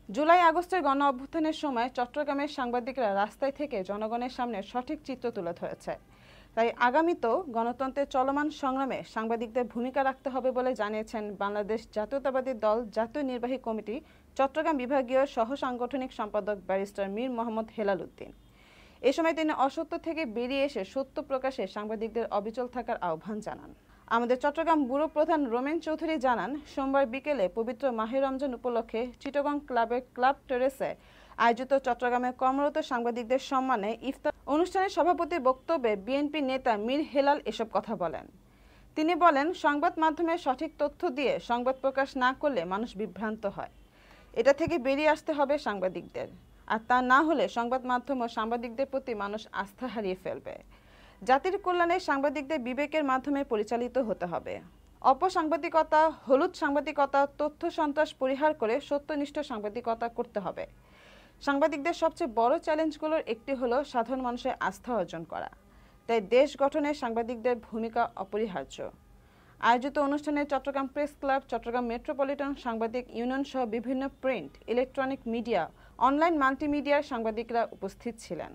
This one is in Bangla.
জুলাই আগস্টের গণ অভ্যুত্থানের সময় চট্টগ্রামের সাংবাদিকরা রাস্তায় থেকে জনগণের সামনে সঠিক চিত্র তুলে ধরেছে। তাই আগামীতেও গণতন্ত্রের চলমান সংগ্রামে সাংবাদিকদের ভূমিকা রাখতে হবে বলে জানিয়েছেন বাংলাদেশ জাতীয়তাবাদী দল জাতীয় নির্বাহী কমিটি চট্টগ্রাম বিভাগীয় সহ সাংগঠনিক সম্পাদক ব্যারিস্টার মীর মোহাম্মদ হেলাল উদ্দিন। এ সময় তিনি অসত্য থেকে বেরিয়ে এসে সত্য প্রকাশে সাংবাদিকদের অবিচল থাকার আহ্বান জানান। আমাদের চট্টগ্রাম ব্যুরো প্রধান রোমেন চৌধুরী জানান, সোমবার বিকেলে পবিত্র মাহে রমজান উপলক্ষে চিটাগং ক্লাবের ক্লাব টেরেসে আয়োজিত চট্টগ্রামে কর্মরত সাংবাদিকদের সম্মানে ইফতার অনুষ্ঠানের সভাপতির বক্তব্যে বিএনপি নেতা মীর হেলাল এসব কথা বলেন। তিনি বলেন, সংবাদ মাধ্যমে সঠিক তথ্য দিয়ে সংবাদ প্রকাশ না করলে মানুষ বিভ্রান্ত হয়। এটা থেকে বেরিয়ে আসতে হবে সাংবাদিকদের, আর তা না হলে সংবাদ মাধ্যম ও সাংবাদিকদের প্রতি মানুষ আস্থা হারিয়ে ফেলবে। জাতির কল্যাণে সাংবাদিকদের বিবেকের মাধ্যমে পরিচালিত হতে হবে। অপসাংবাদিকতা, হলুদ সাংবাদিকতা, তথ্য সন্ত্রাস পরিহার করে সত্যনিষ্ঠ সাংবাদিকতা করতে হবে। সাংবাদিকদের সবচেয়ে বড় চ্যালেঞ্জগুলোর একটি হলো সাধারণ মানুষের আস্থা অর্জন করা। তাই দেশ গঠনে সাংবাদিকদের ভূমিকা অপরিহার্য। আয়োজিত অনুষ্ঠানে Chattogram press club, Chattogram metropolitan সাংবাদিক ইউনিয়ন সহ বিভিন্ন প্রিন্ট, ইলেকট্রনিক মিডিয়া, অনলাইন মাল্টিমিডিয়ার সাংবাদিকরা উপস্থিত ছিলেন।